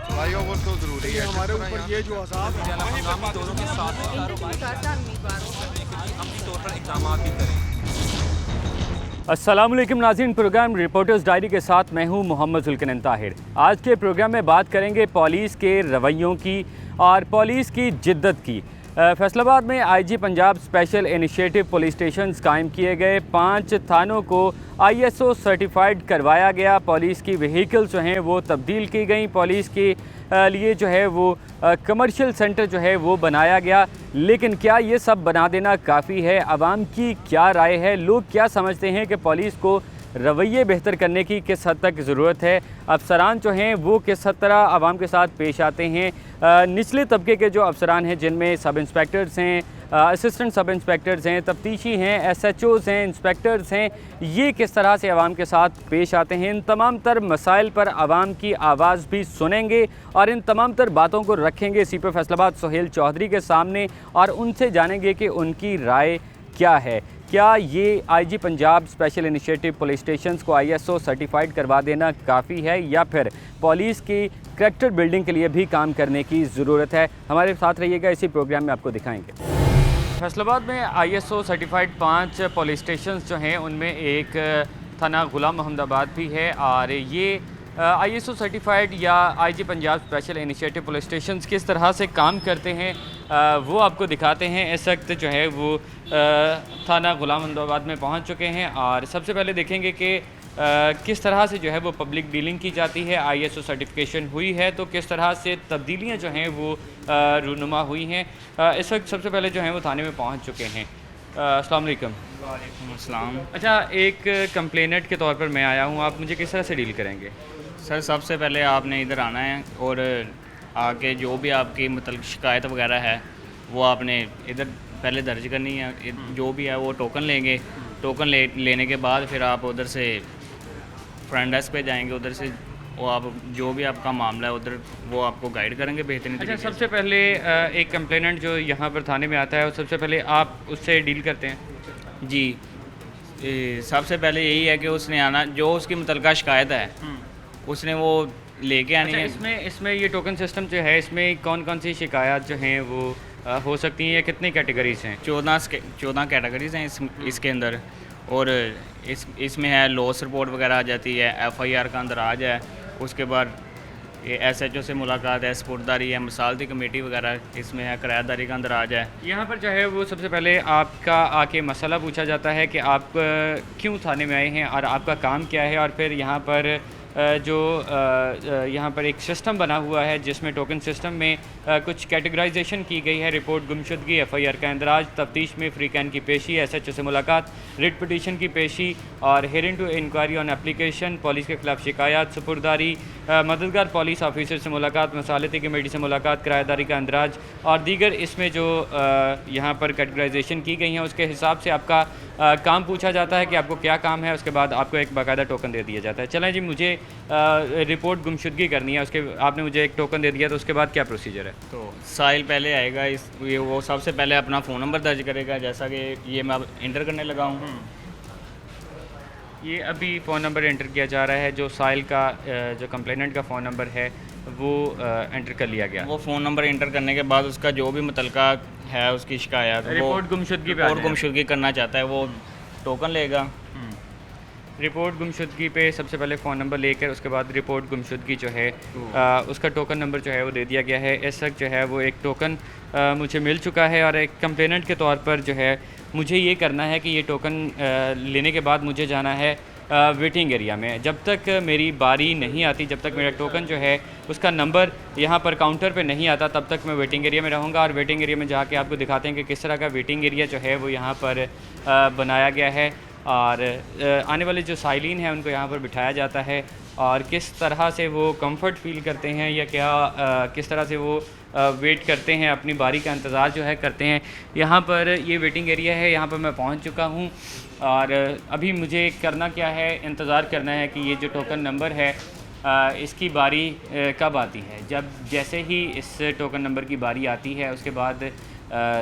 Flyover तो ज़रूरी है हमारे ऊपर ये जो अज़ाब है हंगामी दौरों के साथ अमली तौर पर इक़दाम भी करें। अस्सलामुअलैकुम नाज़रीन, प्रोग्राम रिपोर्टर्स डायरी के साथ मैं हूं मोहम्मद जुल्कनैन ताहिर। आज के प्रोग्राम में बात करेंगे पुलिस के रवैयों की और पुलिस की जिद्दत की। फैसलाबाद में IG Punjab special initiative police stations कायम किए गए। 5 थानों को ISO सर्टिफाइड करवाया गया। पुलिस की व्हीकल्स जो हैं वो तब्दील की गई। पुलिस के लिए जो है वो कमर्शियल सेंटर जो है वो बनाया गया। लेकिन क्या ये सब बना देना काफ़ी है? आवाम की क्या राय है? लोग क्या समझते हैं कि पुलिस को रवैये बेहतर करने की किस हद तक ज़रूरत है? अफसरान जो हैं वो किस हद तरह आवाम के साथ पेश आते हैं? निचले तबके के जो अफसरान हैं जिनमें सब इंस्पेक्टर्स हैं, असिस्टेंट सब इंस्पेक्टर्स हैं, तफ्तीशी हैं, SHOs हैं, इंस्पेक्टर्स हैं, ये किस तरह से आवाम के साथ पेश आते हैं? इन तमाम तर मसाइल पर आवाम की आवाज़ भी सुनेंगे और इन तमाम तर बातों को रखेंगे CP फैसलाबाद सुहेल चौधरी के सामने और उनसे जानेंगे कि उनकी राय क्या है। क्या ये IG Punjab special initiative police stations को ISO सर्टिफाइड करवा देना काफ़ी है या फिर पुलिस की करैक्टर बिल्डिंग के लिए भी काम करने की ज़रूरत है? हमारे साथ रहिएगा, इसी प्रोग्राम में आपको दिखाएंगे। फैसलाबाद में ISO सर्टिफाइड 5 पुलिस स्टेशंस जो हैं उनमें एक थाना गुलाम मोहम्मदाबाद भी है और ये ISO सर्टिफाइड या IG Punjab special initiative police stations किस तरह से काम करते हैं वो आपको दिखाते हैं। इस वक्त जो है वो थाना गुलाम मोहम्मदाबाद में पहुंच चुके हैं और सबसे पहले देखेंगे कि किस तरह से जो है वो पब्लिक डीलिंग की जाती है। ISO सर्टिफिकेशन हुई है तो किस तरह से तब्दीलियाँ जो हैं वो रूनुमा हुई हैं। इस वक्त सबसे पहले जो हैं वो थाने में पहुंच चुके हैं। अस्सलाम वालेकुम। वालेकुम अस्सलाम। अच्छा, एक कंप्लेनेंट के तौर पर मैं आया हूँ, आप मुझे किस तरह से डील करेंगे? सर सबसे पहले आपने इधर आना है और आके जो भी आपकी मतलब शिकायत वगैरह है वो आपने इधर पहले दर्ज करनी है। जो भी है वो टोकन लेंगे। टोकन लेने के बाद फिर आप उधर से फ्रंट डेस्क पे जाएंगे। उधर से वो आप जो भी आपका मामला है उधर वो आपको गाइड करेंगे बेहतरीन तरीके से। सबसे पहले एक कंप्लेनेंट जो यहाँ पर थाने में आता है और सबसे पहले आप उससे डील करते हैं? जी, सबसे पहले यही है कि उसने आना, जो उसकी मुतलका शिकायत है उसने वो लेके आनी है। इसमें ये टोकन सिस्टम जो है इसमें कौन कौन सी शिकायत जो हैं वो हो सकती हैं या कितनी कैटेगरीज हैं? 14 कैटेगरीज़ हैं इसके अंदर। और इसमें है लॉस रिपोर्ट वगैरह आ जाती है, FIR का अंदर आ जाए। उसके बाद ये SHO से मुलाकात है, स्पुर्दारी है, मसालती कमेटी वगैरह इसमें है, किराएदारी का अंदर आ जाए। यहाँ पर जो है वो सबसे पहले आपका आके मसला पूछा जाता है कि आप क्यों थाने में आए हैं और आपका काम क्या है। और फिर यहाँ पर यहाँ पर एक सिस्टम बना हुआ है जिसमें टोकन सिस्टम में कुछ कैटेगराइजेशन की गई है। रिपोर्ट गुमशुदगी, FIR का इंदराज, तफ्तीश में फ्री कैन की पेशी, SHO से मुलाकात, रिट पिटीशन की पेशी और hearing to inquiry on application, police के खिलाफ शिकायत, सुपुर्दारी, मददगार पुलिस ऑफिसर से मुलाकात, मसालती कमेटी से मुलाकात, किराएदारी का इंदराज और दीगर इसमें जो यहाँ पर कैटेगराइजेशन की गई हैं उसके हिसाब से आपका काम पूछा जाता है कि आपको क्या काम है। उसके बाद आपको एक बाकायदा टोकन दे दिया जाता है। चलें जी, मुझे रिपोर्ट गुमशुदगी करनी है, उसके आपने मुझे एक टोकन दे दिया तो उसके बाद क्या प्रोसीजर है? तो साहिल पहले आएगा, वो सबसे पहले अपना फ़ोन नंबर दर्ज करेगा, जैसा कि ये मैं अब इंटर करने लगा हूँ। ये अभी फ़ोन नंबर एंटर किया जा रहा है। जो साहिल का जो कंप्लेनेंट का फ़ोन नंबर है वो एंटर कर लिया गया। वो फ़ोन नंबर इंटर करने के बाद उसका जो भी मुतलका है उसकी शिकायत, रिपोर्ट गुमशुदगी पे रिपोर्ट गुमशुदगी करना चाहता है वो टोकन लेगा। रिपोर्ट गुमशुदगी पे सबसे पहले फ़ोन नंबर लेकर उसके बाद रिपोर्ट गुमशुदगी जो है उसका टोकन नंबर जो है वो दे दिया गया है। इस वक्त जो है वो एक टोकन मुझे मिल चुका है और एक कंप्लेनेंट के तौर पर जो है मुझे ये करना है कि ये टोकन लेने के बाद मुझे जाना है वेटिंग एरिया में। जब तक मेरी बारी नहीं आती, जब तक मेरा टोकन जो है उसका नंबर यहाँ पर काउंटर पे नहीं आता, तब तक मैं वेटिंग एरिया में रहूँगा। और वेटिंग एरिया में जाके आपको दिखाते हैं कि किस तरह का वेटिंग एरिया जो है वो यहाँ पर बनाया गया है और आने वाले जो साइलिन हैं उनको यहाँ पर बिठाया जाता है और किस तरह से वो कंफर्ट फील करते हैं या क्या किस तरह से वो वेट करते हैं, अपनी बारी का इंतज़ार जो है करते हैं। यहाँ पर ये वेटिंग एरिया है, यहाँ पर मैं पहुँच चुका हूँ और अभी मुझे करना क्या है, इंतज़ार करना है कि ये जो टोकन नंबर है इसकी बारी कब आती है। जब जैसे ही इस टोकन नंबर की बारी आती है उसके बाद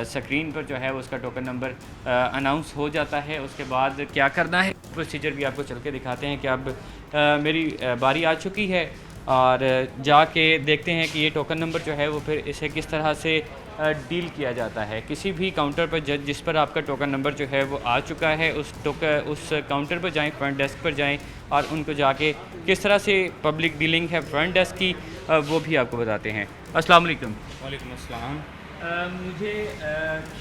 स्क्रीन पर जो है उसका टोकन नंबर अनाउंस हो जाता है। उसके बाद क्या करना है, प्रोसीजर भी आपको चल के दिखाते हैं कि अब मेरी बारी आ चुकी है और जाके देखते हैं कि ये टोकन नंबर जो है वो फिर इसे किस तरह से डील किया जाता है। किसी भी काउंटर पर जिस पर आपका टोकन नंबर जो है वो आ चुका है उस काउंटर पर जाएं, फ्रंट डेस्क पर जाएं और उनको जाके किस तरह से पब्लिक डीलिंग है फ्रंट डेस्क की वो भी आपको बताते हैं। अस्सलाम वालेकुम। वालेकुम अस्सलाम। मुझे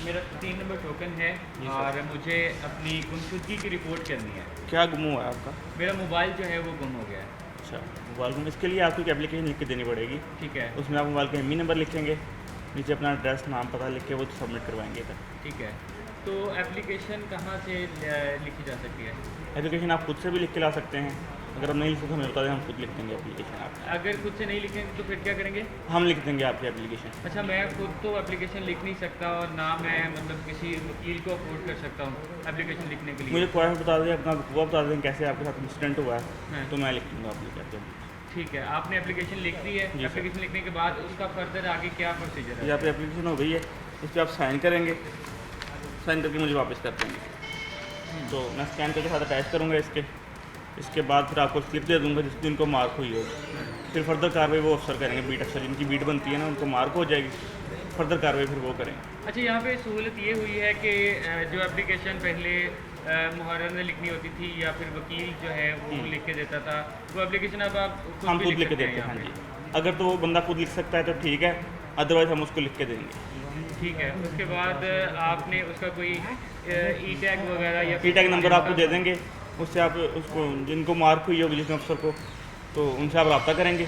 मेरा 3 नंबर टोकन है और मुझे अपनी गुमशुदगी की रिपोर्ट करनी है। क्या गुम हुआ है आपका? मेरा मोबाइल जो है वो गुम हो गया है। अच्छा, मोबाइल गुम, इसके लिए आपको एक एप्लीकेशन लिख के देनी पड़ेगी। ठीक है, उसमें आप मोबाइल का एमई नंबर लिखेंगे, नीचे अपना एड्रेस नाम पता लिख के वो सबमिट करवाएंगे इधर। ठीक है। तो एप्लीकेशन कहाँ से लिखी जा सकती है? एप्लीकेशन आप खुद से भी लिख के ला सकते हैं, अगर हम नहीं लिख सकते हमें बता दें, हम खुद लिख देंगे एप्लीकेशन आप। अगर खुद से नहीं लिखेंगे तो फिर क्या करेंगे? हम लिख देंगे आपकी एप्लीकेशन। अच्छा, मैं खुद तो एप्लीकेशन लिख नहीं सकता और ना मैं मतलब किसी वकील को अफोर्ड कर सकता हूँ एप्लीकेशन लिखने के लिए। मुझे क्वेश्चन बता दें, अपना वो बता दें कैसे आपके साथ इंसिडेंट हुआ है, हाँ। तो मैं लिख दूँगा एप्लीकेशन। ठीक है, आपने एप्लीकेशन लिख दी है। जी सर। एप्लीकेशन लिखने के बाद उसका फर्दर आगे क्या प्रोसीजर है? यहाँ पे एप्लीकेशन हो गई है, इस पर आप साइन करेंगे, साइन करके मुझे वापस कर देंगे। तो मैं स्कैन करके साथ अटैच करूँगा इसके बाद फिर आपको स्लिप दे दूँगा जिस दिन को मार्क हुई होगी। फिर फर्दर कार्रवाई वो अफसर करेंगे, बीट अफसर जिनकी बीट बनती है ना, उनको मार्क हो जाएगी, फर्दर कार्रवाई फिर वो करेंगे। अच्छा, यहाँ पे सहूलत ये हुई है कि जो एप्लीकेशन पहले मुहर्रर ने लिखनी होती थी या फिर वकील जो है वो लिख के देता था, वो एप्लीकेशन अब आप हम भी खुद लिख के सकते देते हैं। यहाँ हाँ पे। जी, अगर तो वो बंदा खुद लिख सकता है तो ठीक है, अदरवाइज़ हम उसको लिख के देंगे। ठीक है, उसके बाद आपने उसका कोई ई टैग वगैरह या ई टैग नंबर आपको दे देंगे, उससे आप उसको जिनको मार्क हुई होगी जिस अफसर को, तो उनसे आप रब्ता करेंगे,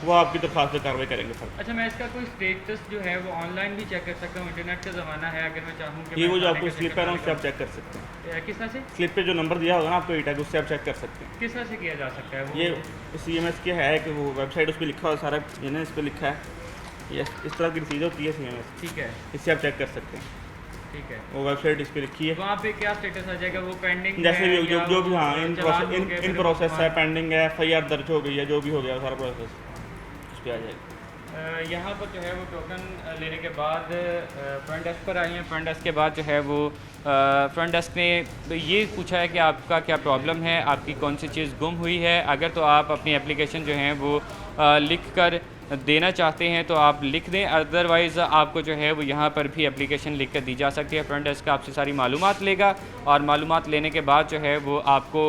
वो आपकी दरख्वास्त पर कार्रवाई करेंगे सर। अच्छा, मैं इसका कोई स्टेटस जो है वो ऑनलाइन भी चेक कर सकता हूँ? इंटरनेट का ज़माना है, अगर मैं चाहूँ कि ये मैं वो जो थाने आपको का स्लिप चक्कर है ना, उससे आप लगाऊं। चेक कर सकते हैं। किस तरह से? स्लिप पे जो नंबर दिया होगा ना आपको ई टैग, उससे आप चेक कर सकते हैं। किस तरह से किया जा सकता है वो? ये CMS के है कि वो वेबसाइट उस पर लिखा हुआ सारा, ये ना इस पर लिखा है, ये इस तरह की रसीद होती है CMS, ठीक है, इससे आप चेक कर सकते हैं। ठीक है। वो वेबसाइट इस पर लिखी है, वहाँ पे क्या स्टेटस आ जाएगा? वो पेंडिंग जैसे भी जो भी, हाँ, चालान हो गया, इन फिर प्रोसेस है, वो- पेंडिंग है, FIR दर्ज हो गई है, जो भी हो गया सारा प्रोसेस उस पर आ जाएगा। यहाँ पर जो है वो टोकन लेने के बाद फ्रंट डेस्क पर आई हैं। फ्रंट डेस्क के बाद जो है वो फ्रंट डेस्क ने ये पूछा है कि आपका क्या प्रॉब्लम है, आपकी कौन सी चीज़ गुम हुई है। अगर तो आप अपनी एप्लीकेशन जो है वो लिख कर देना चाहते हैं तो आप लिख दें, अदरवाइज़ आपको जो है वो यहाँ पर भी एप्लीकेशन लिख कर दी जा सकती है। फ्रंट डेस्क आपसे सारी मालूमात लेगा और मालूमात लेने के बाद जो है वो आपको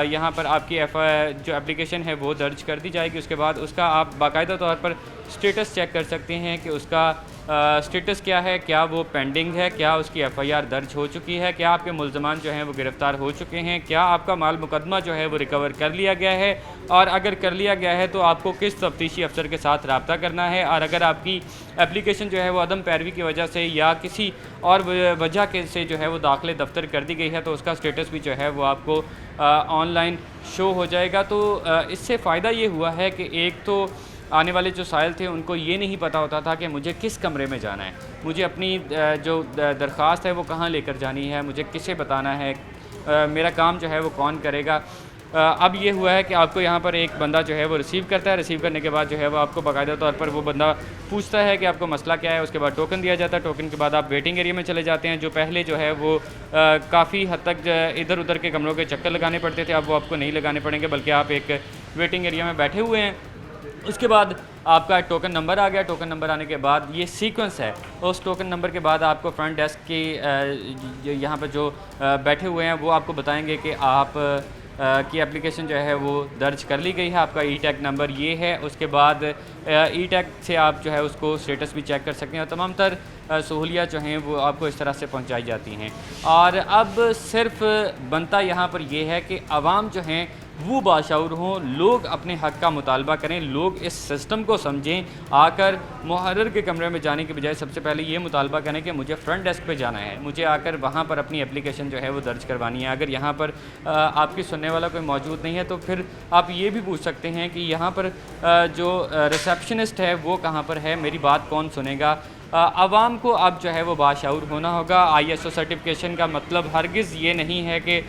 यहाँ पर आपकी जो एप्लीकेशन है वो दर्ज कर दी जाएगी। उसके बाद उसका आप बाकायदा तौर पर स्टेटस चेक कर सकते हैं कि उसका स्टेटस क्या है, क्या वो पेंडिंग है, क्या उसकी FIR दर्ज हो चुकी है, क्या आपके मुल्ज़मान जो हैं वो गिरफ़्तार हो चुके हैं, क्या आपका माल मुकदमा जो है वो रिकवर कर लिया गया है, और अगर कर लिया गया है तो आपको किस तफ्तीशी अफसर के साथ रब्ता करना है। और अगर आपकी एप्लीकेशन जो है वो अदम पैरवी की वजह से या किसी और वजह के से जो है वो दाखिले दफ्तर कर दी गई है तो उसका स्टेटस भी जो है वो आपको ऑनलाइन शो हो जाएगा। तो इससे फ़ायदा ये हुआ है कि एक तो आने वाले जो साइल थे उनको ये नहीं पता होता था कि मुझे किस कमरे में जाना है, मुझे अपनी जो दरख्वास्त है वो कहाँ लेकर जानी है, मुझे किसे बताना है, मेरा काम जो है वो कौन करेगा। अब ये हुआ है कि आपको यहाँ पर एक बंदा जो है वो रिसीव करता है, रिसीव करने के बाद जो है वो आपको बाकायदा तौर पर वो बंदा पूछता है कि आपको मसला क्या है। उसके बाद टोकन दिया जाता है, टोकन के बाद आप वेटिंग एरिया में चले जाते हैं। जो पहले जो है वो काफ़ी हद तक इधर उधर के कमरों के चक्कर लगाने पड़ते थे, अब वो आपको नहीं लगाने पड़ेंगे, बल्कि आप एक वेटिंग एरिया में बैठे हुए हैं। उसके बाद आपका टोकन नंबर आ गया। टोकन नंबर आने के बाद ये सीक्वेंस है, उस टोकन नंबर के बाद आपको फ्रंट डेस्क की यहाँ पर जो बैठे हुए हैं वो आपको बताएंगे कि आप की एप्लीकेशन जो है वो दर्ज कर ली गई है, आपका ई टैग नंबर ये है। उसके बाद ई टैग से आप जो है उसको स्टेटस भी चेक कर सकते हैं और तमाम तर सहूलियात जो हैं वो आपको इस तरह से पहुंचाई जाती हैं। और अब सिर्फ बनता यहाँ पर यह है कि आवाम जो हैं वो बाशऊर हों, लोग अपने हक़ का मुतालबा करें, लोग इस सिस्टम को समझें। आकर मुहर्रर के कमरे में जाने के बजाय सबसे पहले ये मुतालबा करें कि मुझे फ्रंट डेस्क पे जाना है, मुझे आकर वहाँ पर अपनी एप्लीकेशन जो है वो दर्ज करवानी है। अगर यहाँ पर आपकी सुनने वाला कोई मौजूद नहीं है तो फिर आप ये भी पूछ सकते हैं कि यहाँ पर जो रिसेप्शनिस्ट है वो कहाँ पर है, मेरी बात कौन सुनेगा। आवाम को अब जो है वो बाशऊर होना होगा। ISO सर्टिफिकेशन का मतलब हरगिज़ ये नहीं है कि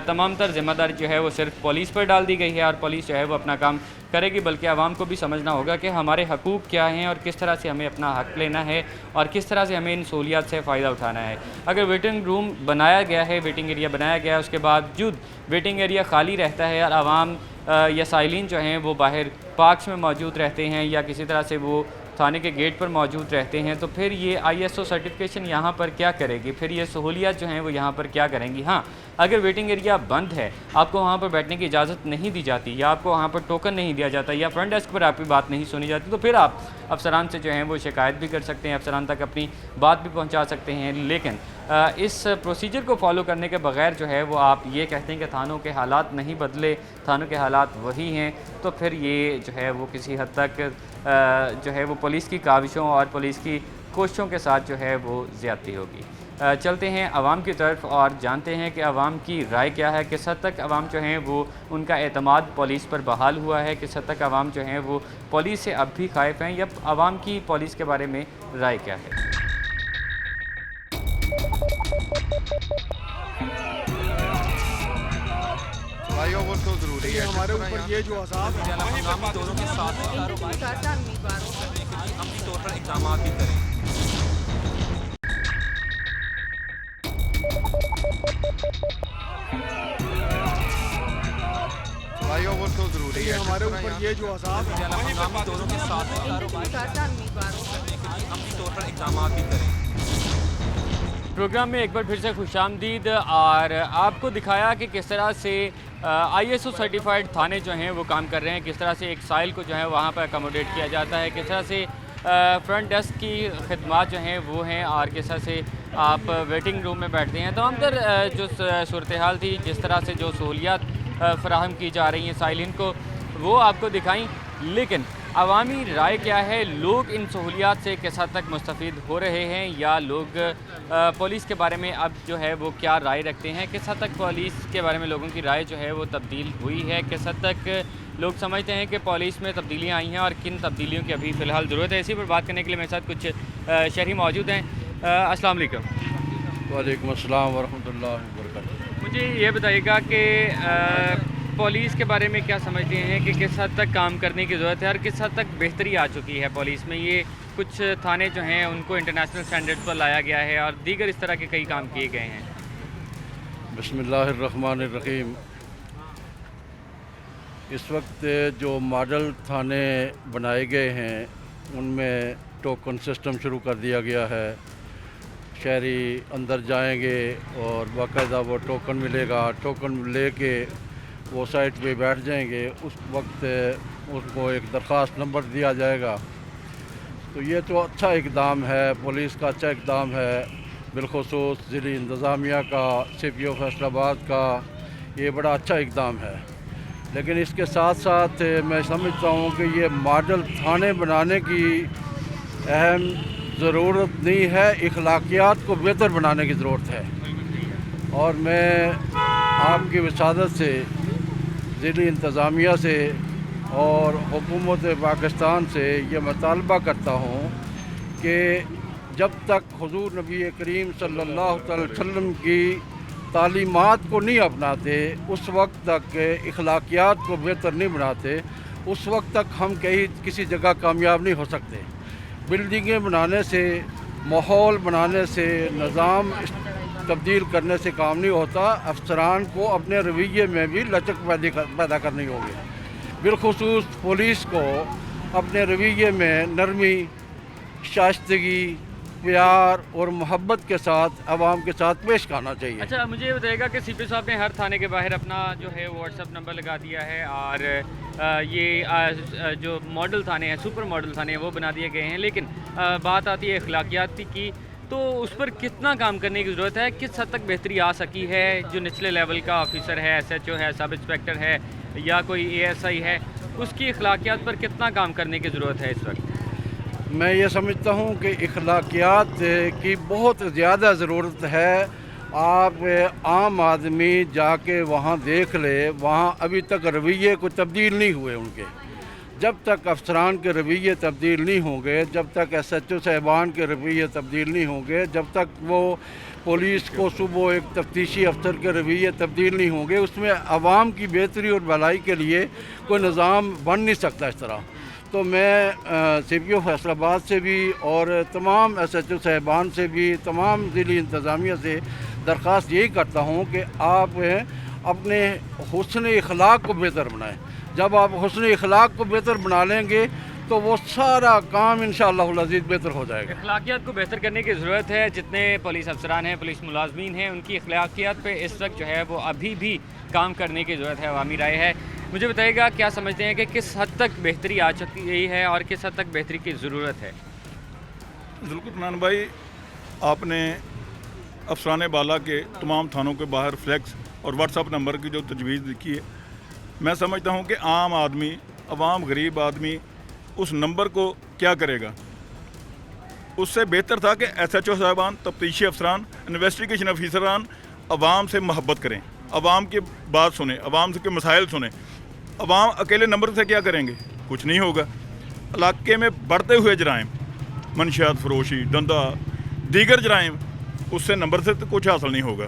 तमाम तर ज़िम्मेदारी जो है वो सिर्फ पुलिस पर डाल दी गई है और पुलिस जो है वो अपना काम करेगी, बल्कि आवाम को भी समझना होगा कि हमारे हकूक़ क्या हैं और किस तरह से हमें अपना हक़ लेना है और किस तरह से हमें इन सहूलियात से फ़ायदा उठाना है। अगर वेटिंग रूम बनाया गया है, वेटिंग एरिया बनाया गया है, उसके बावजूद वेटिंग एरिया खाली रहता है और आवाम या साइलिन जो हैं वो बाहर पार्क्स में मौजूद रहते हैं या किसी तरह से वो थाने के गेट पर मौजूद रहते हैं, तो फिर ये ISO सर्टिफिकेशन यहाँ पर क्या करेगी, फिर ये सहूलियत जो हैं वो यहाँ पर क्या करेंगी। हाँ, अगर वेटिंग एरिया बंद है, आपको वहाँ पर बैठने की इजाज़त नहीं दी जाती या आपको वहाँ पर टोकन नहीं दिया जाता या फ्रंट डेस्क पर आपकी बात नहीं सुनी जाती, तो फिर आप अफसरान से जो हैं वो शिकायत भी कर सकते हैं, अफसरान तक अपनी बात भी पहुँचा सकते हैं। लेकिन इस प्रोसीजर को फॉलो करने के बगैर जो है वो आप ये कहते हैं कि थानों के हालात नहीं बदले, थानों के हालात वही हैं, तो फिर ये जो है वो किसी हद तक जो है वो पुलिस की काविशों और पुलिस की कोशिशों के साथ जो है वो ज़्यादती होगी। चलते हैं आवाम की तरफ और जानते हैं कि आवाम की राय क्या है, किस हद तक आवाम जो हैं वो उनका एतमाद पुलिस पर बहाल हुआ है, किस हद तक आवाम जो हैं वो पुलिस से अब भी खाइफ हैं, या आवाम की पुलिस के बारे में राय क्या है। फ्लाईओवर तो ज़रूरी है हमारे ऊपर, ये जो अज़ाब है हम दोनों के साथ में कारोबार करने के लिए अमली तौर पर इक़दाम भी करें। फ्लाईओवर तो ज़रूरी है हमारे ऊपर, ये जो अज़ाब है हम दोनों के साथ में कारोबार करने के लिए अमली तौर पर इक़दाम भी करें। प्रोग्राम में एक बार फिर से खुशामदीद, और आपको दिखाया कि किस तरह से ISO सर्टिफाइड थाने जो हैं वो काम कर रहे हैं, किस तरह से एक साइल को जो है वहाँ पर अकोमोडेट किया जाता है, किस तरह से फ्रंट डेस्क की खिदमत जो हैं वो हैं, और किस तरह से आप वेटिंग रूम में बैठते हैं। तमाम तर जो सूरत हाल थी, जिस तरह से जो सहूलियात फ़राहम की जा रही हैं साइलिन को, वो आपको दिखाई। लेकिन अवामी राय क्या है, लोग इन सहूलियात से किस हद तक मुस्तफ़ीद हो रहे हैं, या लोग पुलिस के बारे में अब जो है वो क्या राय रखते हैं, किस हद तक पुलिस के बारे में लोगों की राय जो है वो तब्दील हुई है, किस हद तक लोग समझते हैं कि पुलिस में तब्दीलियाँ आई हैं और किन तब्दीलियों की अभी फ़िलहाल ज़रूरत है। इसी पर बात करने के लिए मेरे साथ कुछ शहरी मौजूद हैं। अस्सलाम वालेकुम। वालेकुम अस्सलाम वरहमतुल्लाहि वबरकातुहू। मुझे ये बताइएगा कि पुलिस के बारे में क्या समझते हैं कि किस हद तक काम करने की ज़रूरत है और किस हद तक बेहतरी आ चुकी है पुलिस में। ये कुछ थाने जो हैं उनको इंटरनेशनल स्टैंडर्ड्स पर लाया गया है और दीगर इस तरह के कई काम किए गए हैं। बिस्मिल्लाहिर्रहमानिर्रहीम। इस वक्त जो मॉडल थाने बनाए गए हैं उनमें टोकन सिस्टम शुरू कर दिया गया है। शहरी अंदर जाएंगे और बाकायदा वो टोकन मिलेगा, टोकन लेके वो साइट पे बैठ जाएंगे, उस वक्त उसको एक दरख्वास्त नंबर दिया जाएगा। तो ये तो अच्छा इक़दाम है, पुलिस का अच्छा इक़दाम है, बिलखुसूस ज़िली इंतज़ामिया का, CPO फैसलाबाद का, ये बड़ा अच्छा इक़दाम है। लेकिन इसके साथ साथ मैं समझता हूँ कि ये मॉडल थाने बनाने की अहम ज़रूरत नहीं है, इखलाकियात को बेहतर बनाने की ज़रूरत है। और मैं आपकी विसादत से ज़िली इंतज़ामिया से और हुकूमत पाकिस्तान से ये मुतालबा करता हूँ कि जब तक हुज़ूर नबी करीम सल्लल्लाहु अलैहि वसल्लम की तालीमात को नहीं अपनाते, उस वक्त तक इखलाकियात को बेहतर नहीं बनाते, उस वक्त तक हम किसी जगह कामयाब नहीं हो सकते। बिल्डिंगें बनाने से, माहौल बनाने से, निज़ाम तब्दील करने से काम नहीं होता। अफसरान को अपने रवैये में भी लचक पैदा करनी होगी। बिलखुसूस पुलिस को अपने रवैये में नरमी, शाइस्तगी, प्यार और मोहब्बत के साथ आवाम के साथ पेश आना चाहिए। अच्छा, मुझे ये बताइएगा कि CPO साहब ने हर थाने के बाहर अपना जो है व्हाट्सअप नंबर लगा दिया है और ये जो मॉडल थाने हैं, सुपर मॉडल थाने हैं, वो बना दिए गए हैं। लेकिन बात आती है अखलाकियात की, तो उस पर कितना काम करने की ज़रूरत है, किस हद तक बेहतरी आ सकी है। जो निचले लेवल का ऑफिसर है, SHO है, सब इंस्पेक्टर है या कोई ASI है, उसकी अखलाकियात पर कितना काम करने की ज़रूरत है इस वक्त। मैं ये समझता हूँ कि इखलाकियात की बहुत ज़्यादा ज़रूरत है। आप आम आदमी जाके वहाँ देख ले, वहाँ अभी तक रवैये को तब्दील नहीं हुए उनके। जब तक अफसरान के रवैये तब्दील नहीं होंगे, जब तक SHO साहिबान के रवैये तब्दील नहीं होंगे, जब तक वो पुलिस को सुबह एक तफ्तीशी अफसर के रवैये तब्दील नहीं होंगे, उसमें आवाम की बेहतरी और भलाई के लिए कोई निज़ाम बन नहीं सकता इस तरह। तो मैं CPO फैसलाबाद से भी और तमाम SHO साहिबान से भी, तमाम ज़िली इंतज़ामिया से दरख्वास्त यही करता हूँ कि आप अपने हुस्न अखलाक को बेहतर बनाएं। जब आप हुस्न अखलाक को बेहतर बना लेंगे तो वो सारा काम इंशाअल्लाह अज़ीज़ बेहतर हो जाएगा। अखलाकियात को बेहतर करने की ज़रूरत है। जितने पुलिस अफसरान हैं, पुलिस मुलाजमीन हैं, उनकी अखलाकियात पे इस वक्त जो है वो अभी भी काम करने की ज़रूरत है, अवामी राय है। मुझे बताइएगा क्या समझते हैं कि किस हद तक बेहतरी आ चुकी है और किस हद तक बेहतरी की ज़रूरत है? जुल्फ़िकार भाई, आपने अफसरान बाला के तमाम थानों के बाहर फ्लैक्स और व्हाट्सअप नंबर की जो तजवीज़ लिखी है, मैं समझता हूँ कि आम आदमी, अवाम, गरीब आदमी उस नंबर को क्या करेगा। उससे बेहतर था कि SHO साहबान, तफ्तीशी अफसरान, इन्वेस्टिगेशन अफसरान अवाम से मोहब्बत करें, अवाम की बात सुने, अवाम के मसाइल सुने। अवाम अकेले नंबर से क्या करेंगे? कुछ नहीं होगा। इलाके में बढ़ते हुए जराइम, मनशियात फरोशी, धंधा, दीगर जराइम, उससे नंबर से तो कुछ हासिल नहीं होगा।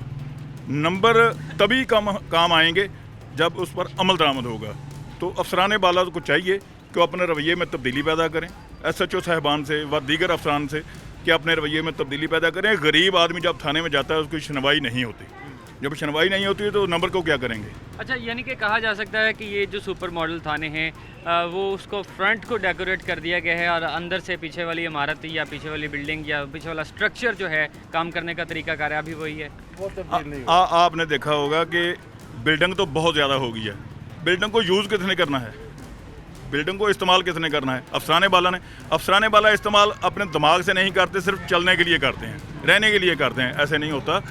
नंबर तभी काम आएंगे जब उस पर अमल दरामद होगा। तो अफसरान बाला को चाहिए कि अपने रवैये में तब्दीली पैदा करें, SHO साहबान से व दीगर अफसरान से कि अपने रवैये में तब्दीली पैदा करें। गरीब आदमी जब थाने में जाता है उसकी सुनवाई नहीं होती, जब सुनवाई नहीं होती तो नंबर को क्या करेंगे? अच्छा, यानी कि कहा जा सकता है कि ये जो सुपर मॉडल थाने हैं वो उसको फ्रंट को डेकोरेट कर दिया गया है और अंदर से पीछे वाली इमारत या पीछे वाली बिल्डिंग या पीछे वाला स्ट्रक्चर जो है, काम करने का तरीकाकार अभी वही है। आपने देखा होगा कि बिल्डिंग तो बहुत ज़्यादा हो गई है। बिल्डिंग को यूज़ किसने करना है? बिल्डिंग को इस्तेमाल किसने करना है? अफसरान बाला ने। अफसरान बाला इस्तेमाल अपने दिमाग से नहीं करते, सिर्फ चलने के लिए करते हैं, रहने के लिए करते हैं। ऐसे नहीं होता।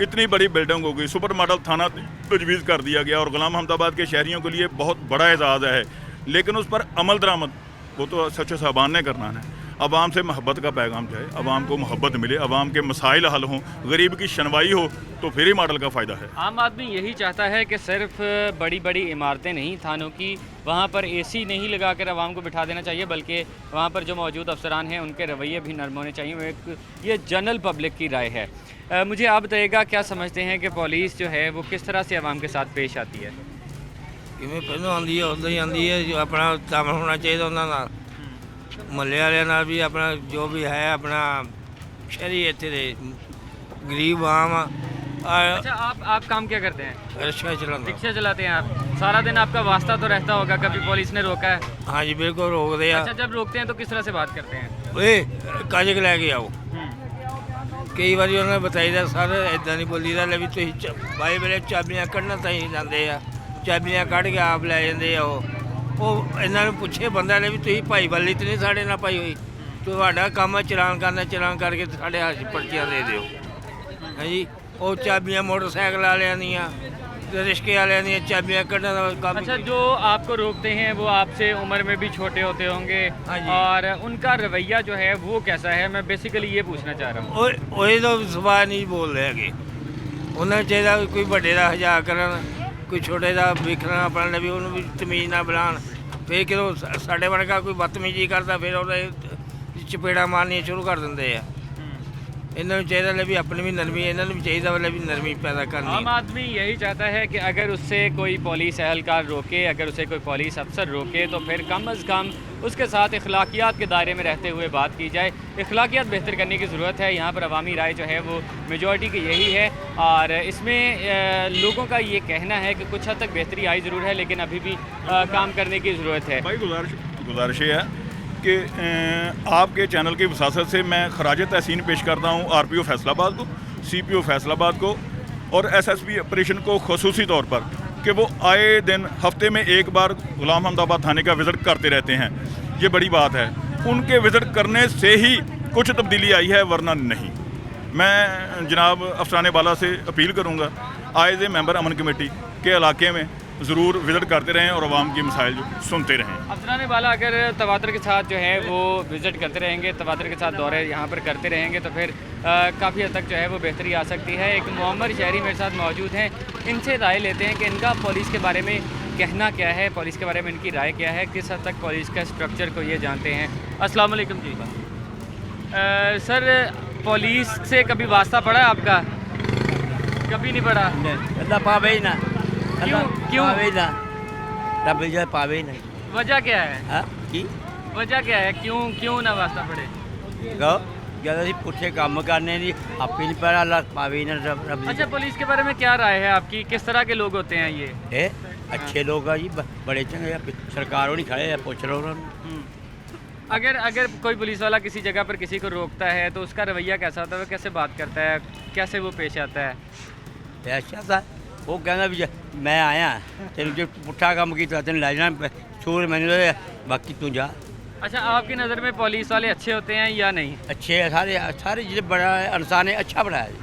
इतनी बड़ी बिल्डिंग हो गई, सुपर मॉडल थाना तजवीज़ कर दिया गया और गुलाम अहमदाबाद के शहरियों के लिए बहुत बड़ा एजाज़ है, लेकिन उस पर अमल दरामद वो तो SHO साहबान ने करना है। अवाम से मोहब्बत का पैगाम जाए, अवाम को मोहब्बत मिले, अवाम के मसाइल हल हों, गरीब की शनवाई हो, तो फिर ही मॉडल का फ़ायदा है। आम आदमी यही चाहता है कि सिर्फ बड़ी बड़ी इमारतें नहीं थानों की, वहाँ पर AC नहीं लगा कर आवाम को बिठा देना चाहिए, बल्कि वहाँ पर जो मौजूद अफसरान हैं उनके रवैये भी नरम होने चाहिए। वो एक ये जनरल पब्लिक की राय है। मुझे आप बताइएगा क्या समझते हैं कि पुलिस जो है वो किस तरह से आवाम के साथ पेश आती है? किमें पहलों आती है उदा ही आती है, जो अपना तामन होना चाहिए उन्होंने महल्ले वाले भी अपना जो भी है अपना शहरी इतने दे गरीब आम। अच्छा, आप काम क्या करते हैं? रिक्शा चलाना। रिक्शा चलाते हैं आप? सारा दिन आपका वास्ता तो रहता होगा, कभी पुलिस ने रोका है? हाँ जी बिल्कुल रोक दिया। अच्छा, जब रोकते हैं तो किस तरह से बात करते हैं? ओए काजे के लैके आओ। कई बार उन्होंने बताई सर इदा नहीं बोली दा, भी तुम बाई वेले चाबियाँ कढ़ना तई जाते हैं, चाबियाँ कढ़ के आप लै जाते हो। वो इन्होंने पूछे बंदा ने भी तुम भाई वाली तो नहीं साढ़े ना पाई हुई, तो काम है चलान करना, चलान करके साढ़े हाथ पर्चियाँ दे दो। हाँ जी, वो चाबियाँ मोटरसाइकिल वाले दियाँ, रिक्शे वाले दियाँ चाबियाँ कढ़ना काम। अच्छा, जो आपको रोकते हैं वो आपसे उम्र में भी छोटे होते होंगे, हाँ जी। और उनका रवैया जो है वो कैसा है? मैं बेसिकली ये पूछना चाह रहा हूँ। वही तो सवाल नहीं बोल रहे है, उन्होंने चाहिए कोई बड़े का हजा करन, कोई छोटे का विखना अपना भी उन्होंने भी तमीज़ ना बुलान। फिर कि साढ़े वर्गा कोई बदतमीजी करता फिर वो चपेड़ा मारनिया शुरू कर देंगे हैं। इन्होंने चाहिए भी अपनी भी नरमी, इन्होंने भी चाहिए वाले भी नरमी पैदा करनी। आम आदमी यही चाहता है कि अगर उससे कोई पुलिस अहलकार रोके, अगर उसे कोई पुलिस अफसर रोके, तो फिर कम अज़ कम उसके साथ अखलाकियात के दायरे में रहते हुए बात की जाए। अखलाकियात बेहतर करने की ज़रूरत है। यहाँ पर अवामी राय जो है वो मेजॉरिटी की यही है, और इसमें लोगों का ये कहना है कि कुछ हद तक बेहतरी आई ज़रूर है, लेकिन अभी भी काम करने की ज़रूरत है। भाई गुजारिश ये है कि आपके चैनल की वसासत से मैं खराज तहसीन पेश करता हूँ RPO फैसलाबाद को, CPO फैसलाबाद को और SSP ऑपरेशन को खसूसी तौर पर, कि वो आए दिन हफ्ते में एक बार गुलाम अहमदाबाद थाने का विज़िट करते रहते हैं। ये बड़ी बात है। उनके विज़िट करने से ही कुछ तब्दीली आई है, वरना नहीं। मैं जनाब अफसरान बाला से अपील करूँगा, आए मेंबर अमन कमेटी के इलाके में ज़रूर विज़िट करते रहें और आवाम के मसाइल जो सुनते रहें। अफसरान बाला अगर तवातर के साथ जो है वो विज़िट करते रहेंगे, तवातर के साथ दौरे यहाँ पर करते रहेंगे, तो फिर काफ़ी हद तक जो है वो बेहतरी आ सकती है। एक मोहम्मद शहरी मेरे साथ मौजूद हैं, इनसे राय लेते हैं कि इनका पुलिस के बारे में कहना क्या है, पुलिस के बारे में इनकी राय क्या है, किस हद तक पुलिस का स्ट्रक्चर को ये जानते हैं। अस्सलाम वालेकुम जी। सर, पुलिस से कभी वास्ता पड़ा है आपका? कभी नहीं पड़ा? अल्लाह पावे ही ना। क्यों? पावे ही ना, रब इज्जत पावे ही नहीं। वजह क्या है? हाँ की वजह क्या है? क्यों ना वास्ता पड़े? गो जद असी पुट्ठे काम करने दी आपे नहीं पता अल्लाह पावे ना रब अच्छा, पुलिस के बारे में क्या राय है आपकी? किस तरह के लोग होते हैं ये? अच्छे लोग आ जी, बड़े चंगे आ, सरकार होनी खड़े है, पूछ लो उन्होंने। अगर कोई पुलिस वाला किसी जगह पर किसी को रोकता है तो उसका रवैया कैसा होता है? वो कैसे बात करता है, कैसे वो पेश आता है? अच्छा था वो कहना भी मैं आया तेन जो पुट्ठा काम किया तेन लै जाना छोड़ मैंने बाकी तू जा। अच्छा, आपकी नज़र में पुलिस वाले अच्छे होते हैं या नहीं? अच्छे है सारे सारे जिसे बड़ा इंसान है अच्छा बनाया जी।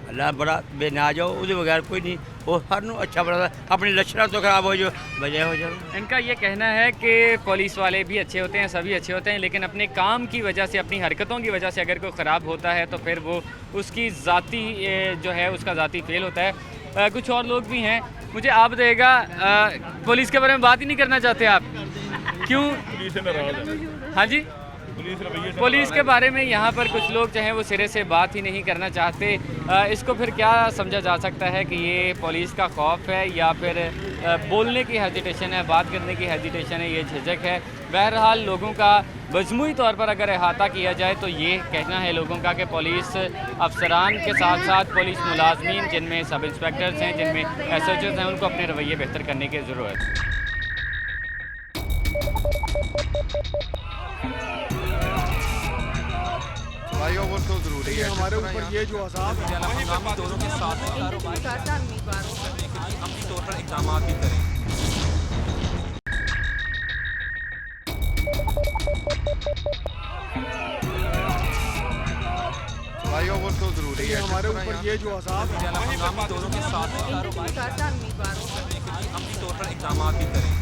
अल्लाह बड़ा बेनाज हो उसके बगैर कोई नहीं, वो हर नू अच्छा बना अपने लक्षण तो खराब हो जो वजह हो जाए। इनका ये कहना है कि पुलिस वाले भी अच्छे होते हैं, सभी अच्छे होते हैं, लेकिन अपने काम की वजह से, अपनी हरकतों की वजह से अगर कोई ख़राब होता है तो फिर वो उसकी ज़ाती जो है उसका ज़ाती फेल होता है। कुछ और लोग भी हैं, मुझे आप बताइएगा, पुलिस के बारे में बात ही नहीं करना चाहते आप? क्यों? पुलिस से नाराज है। हाँ जी, पुलिस के के बारे में यहाँ पर कुछ लोग जो हैं वो सिरे से बात ही नहीं करना चाहते। इसको फिर क्या समझा जा सकता है कि ये पुलिस का खौफ है या फिर बोलने की हेजिटेशन है, बात करने की हेजिटेशन है, ये झिझक है? बहरहाल लोगों का मजमूई तौर पर अगर अहाता किया जाए तो ये कहना है लोगों का कि पुलिस अफसरान के साथ साथ पुलिस मुलाजमीन जिनमें सब इंस्पेक्टर्स हैं, जिनमें SHOs हैं, उनको अपने रवैये बेहतर करने की ज़रूरत है। फ्लाईओवर तो जरूरी है हमारे ऊपर ये जो अजाब है हंगामी दौरों के साथ अपनी तौर पर इक़दाम भी करें। फ्लाईओवर तो जरूरी है हमारे ऊपर ये जो अजाब है हंगामी दौरों के साथ अपनी तौर पर इक़दाम भी करें।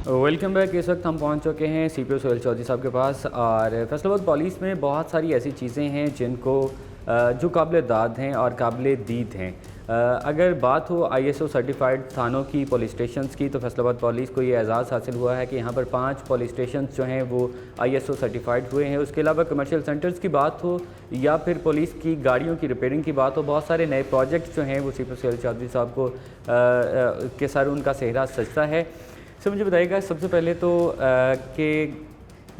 Welcome back. इस वक्त हम पहुंच चुके हैं CPO सोहेल चौधरी साहब के पास, और फैसलाबाद पुलिस में बहुत सारी ऐसी चीज़ें हैं जिनको जो काबिल दाद हैं और काबिल दीद हैं। अगर बात हो ISO सर्टिफाइड थानों की, पुलिस स्टेशंस की, तो फैसलाबाद पुलिस को ये एजाज़ हासिल हुआ है कि यहाँ पर 5 पुलिस स्टेशंस जो हैं वो ISO सर्टिफाइड हुए हैं। उसके अलावा कमर्शियल सेंटर्स की बात हो या फिर पुलिस की गाड़ियों की रिपेयरिंग की बात हो, बहुत सारे नए प्रोजेक्ट्स जो हैं वो CPO सोहेल चौधरी साहब को के सर उनका सेहरा सजता है। सर मुझे बताइएगा सबसे पहले तो कि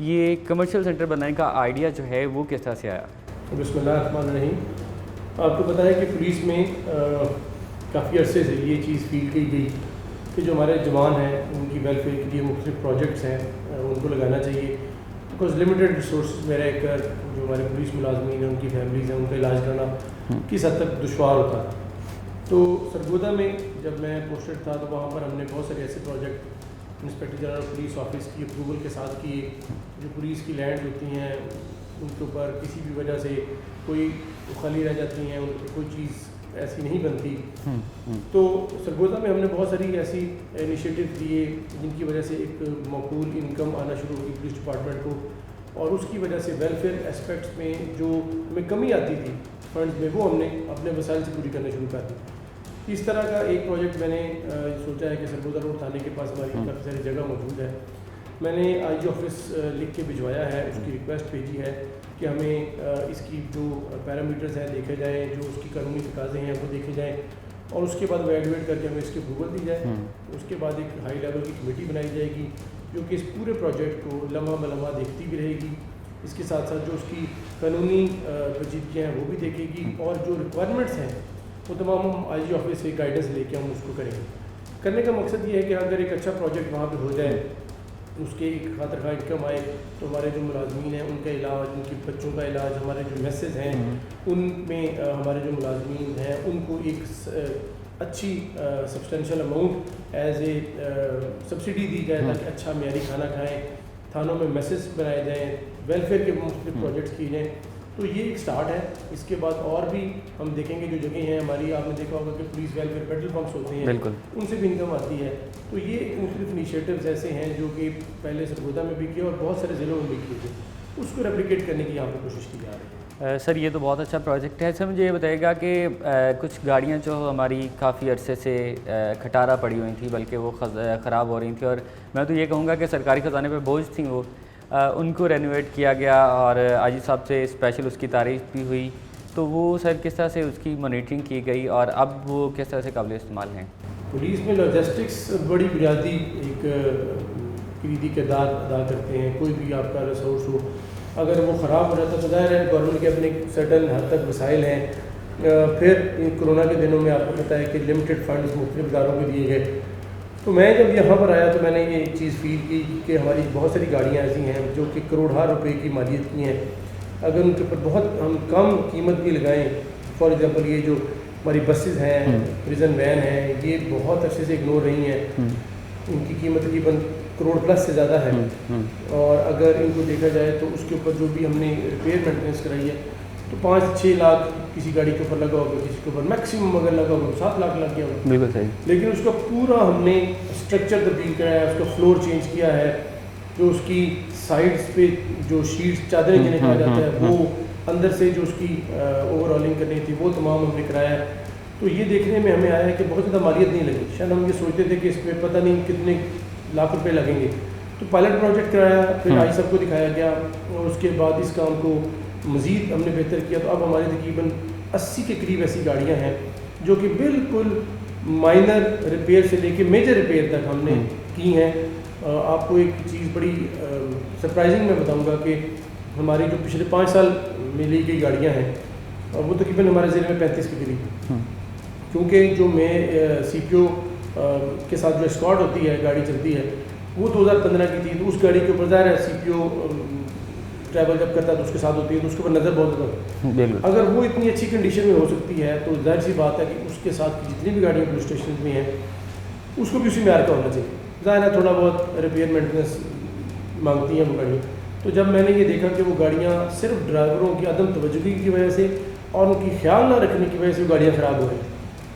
ये कमर्शियल सेंटर बनाने का आइडिया जो है वो किस तरह से आया? बिस्मिल्लाहिर्रहमानिर्रहीम। आपको पता है कि पुलिस में काफ़ी अरसे से ये चीज़ फील की गई कि जो हमारे जवान हैं उनकी वेलफेयर के लिए मुख्तलिफ प्रोजेक्ट्स हैं उनको लगाना चाहिए, बिकॉज लिमिटेड रिसोर्स में रहकर जो हमारे पुलिस मुलाजमीन हैं उनकी फैमिलीज़ हैं उनका इलाज करना किस हद तक दुश्वार होता है। तो सरगोदा में जब मैं पोस्टेड था तो वहाँ पर हमने बहुत सारे ऐसे project inspector general police office की अप्रूवल के साथ किए। जो पुलिस की लैंड होती हैं उनके ऊपर किसी भी वजह से कोई खाली रह जाती हैं, उन पर कोई चीज़ ऐसी नहीं बनती, तो सरगोदा में हमने बहुत सारी ऐसी इनिशिएटिव लिए जिनकी वजह से एक मकबूल इनकम आना शुरू हुई पुलिस डिपार्टमेंट को, और उसकी वजह से वेलफेयर एस्पेक्ट्स में जो हमें कमी आती थी फंड्स में वो हमने अपने वसाइल से पूरी करना शुरू कर दी। इस तरह का एक प्रोजेक्ट मैंने सोचा है कि सरगोदा रोड थाने के पास हमारी काफ़ी सारी जगह मौजूद है। मैंने IG ऑफिस लिख के भिजवाया है, उसकी रिक्वेस्ट भेजी है कि हमें इसकी जो पैरामीटर्स हैं देखे जाएँ, जो उसकी कानूनी तकाज़े हैं वो देखे जाएँ, और उसके बाद वैल्यूएट करके हमें इसकी अप्रूवल दी जाए। उसके बाद एक हाई लेवल की कमेटी बनाई जाएगी जो कि इस पूरे प्रोजेक्ट को लम्हा बलम्हा देखती भी रहेगी। इसके साथ साथ जो उसकी कानूनी पेचीदगियाँ हैं वो भी देखेगी, और जो रिक्वायरमेंट्स हैं वो तमाम हम IG ऑफिस से गाइडेंस लेके हम उसको करेंगे। करने का मकसद ये है कि अगर एक अच्छा प्रोजेक्ट वहाँ पे हो जाए, उसके एक खातिर खा इनकम आए, तो हमारे जो मुलाजमीन हैं उनका इलाज, उनके बच्चों का इलाज, हमारे जो मैसेज हैं उनमें हमारे जो मुलाजमीन हैं उनको एक अच्छी substantial amount as a subsidy दी जाए ताकि अच्छा मेयारी खाना खाएँ, थानों में मैसेज बनाए जाएँ, वेलफेयर के मुख्तलिफ प्रोजेक्ट्स किए जाएँ। तो ये एक स्टार्ट है। इसके बाद और भी हम देखेंगे जो जगह हैं हमारी, आपने देखा होगा कि पुलिस वेलफेयर पेट्रोल पंप्स होते हैं, बिल्कुल, उनसे भी इनकम आती है। तो ये मुख्तलिफ इनिशिएटिव्स ऐसे हैं जो कि पहले सरगोदा में भी किए और बहुत सारे ज़िलों में भी किए थे, उसको रेप्लिकेट करने की यहाँ पर कोशिश की जा रही है। सर ये तो बहुत अच्छा प्रोजेक्ट है। सर मुझे ये बताइएगा कि कुछ गाड़ियाँ जो हमारी काफ़ी अरसे से खटारा पड़ी हुई थी, बल्कि वो ख़राब हो रही थी, और मैं तो ये कहूँगा कि सरकारी ख़जाने पर बोझ थी, वो उनको रेनोवेट किया गया और IG साहब से स्पेशल उसकी तारीफ़ भी हुई। तो वो सर किस तरह से उसकी मॉनिटरिंग की गई और अब वो किस तरह से काबिल इस्तेमाल हैं? पुलिस में लॉजिस्टिक्स बड़ी बुनियादी एक किरदार अदा करते हैं। कोई भी आपका रिसोर्स हो, अगर वो ख़राब हो जाता तो ज़ाहिर है गवर्नमेंट के अपने सर्टन हद तक वसाइल हैं। फिर कोरोना के दिनों में आपको पता है कि लिमिटेड फंड्स मुख्तलिफ इदारों को दिए गए। तो मैं जब यहाँ पर आया तो मैंने ये एक चीज़ फील की कि हमारी बहुत सारी गाड़ियाँ ऐसी हैं जो कि करोड़ों रुपए की मालियत की हैं। अगर उनके ऊपर बहुत हम कम कीमत भी लगाएं, फॉर एग्ज़ाम्पल ये जो हमारी बसेस हैं, प्रिजन वैन हैं, ये बहुत अच्छे से इग्नोर रही हैं। इनकी कीमत तकरीबन करोड़ प्लस से ज़्यादा है। और अगर इनको देखा जाए तो उसके ऊपर जो भी हमने रिपेयर मेंटेनेंस कराई है तो 5-6 लाख किसी गाड़ी के ऊपर लगा होगा, किसी के ऊपर मैक्सिमम अगर लगा होगा 7 लाख लग गया होगा। बिल्कुल सही। लेकिन उसका पूरा हमने स्ट्रक्चर तब्दील कराया है, उसका फ्लोर चेंज किया है, जो उसकी साइड्स पे जो शीट्स चादरें जिन्हें कहा जाता है वो अंदर से जो उसकी ओवरऑलिंग करनी थी वो तमाम हमने कराया है। तो ये देखने में हमें आया है कि बहुत ज़्यादा मालियत नहीं लगी। शायद हम ये सोचते थे कि इसमें पता नहीं कितने लाख रुपए लगेंगे। तो पायलट प्रोजेक्ट कराया, फिर आई सब को दिखाया गया और उसके बाद इस काम को मज़ीद हमने बेहतर किया। तो अब हमारे तकरीबन 80 के करीब ऐसी गाड़ियाँ हैं जो कि बिल्कुल माइनर रिपेयर से लेके मेजर रिपेयर तक हमने की हैं। आपको एक चीज़ बड़ी सरप्राइजिंग मैं बताऊंगा कि हमारी जो पिछले 5 साल में ली गई गाड़ियां हैं वो तकरीबन हमारे ज़िले में 35 के करीब। क्योंकि जो मैं CPO के साथ जो स्क्वाड होती है, गाड़ी चलती है, वो 2015 की थी। तो उस गाड़ी के ऊपर ज़ाहिर है CPO ट्रैवल जब करता है तो उसके साथ होती है, तो उसके ऊपर नज़र बहुत ज़्यादा है। अगर वो इतनी अच्छी कंडीशन में हो सकती है तो जाहिर सी बात है कि उसके साथ जितनी भी गाड़ियाँ पुलिस स्टेशन में हैं उसको भी उसी म्यार का होना चाहिए। ज़ाहिर है थोड़ा बहुत रिपेयर मेंटेनेंस मांगती हैं वो गाड़ियाँ। तो जब मैंने ये देखा कि वो गाड़ियाँ सिर्फ ड्राइवरों की अदम तवज्जुही की वजह से और उनकी ख्याल ना रखने की वजह से वो गाड़ियाँ ख़राब हो रही,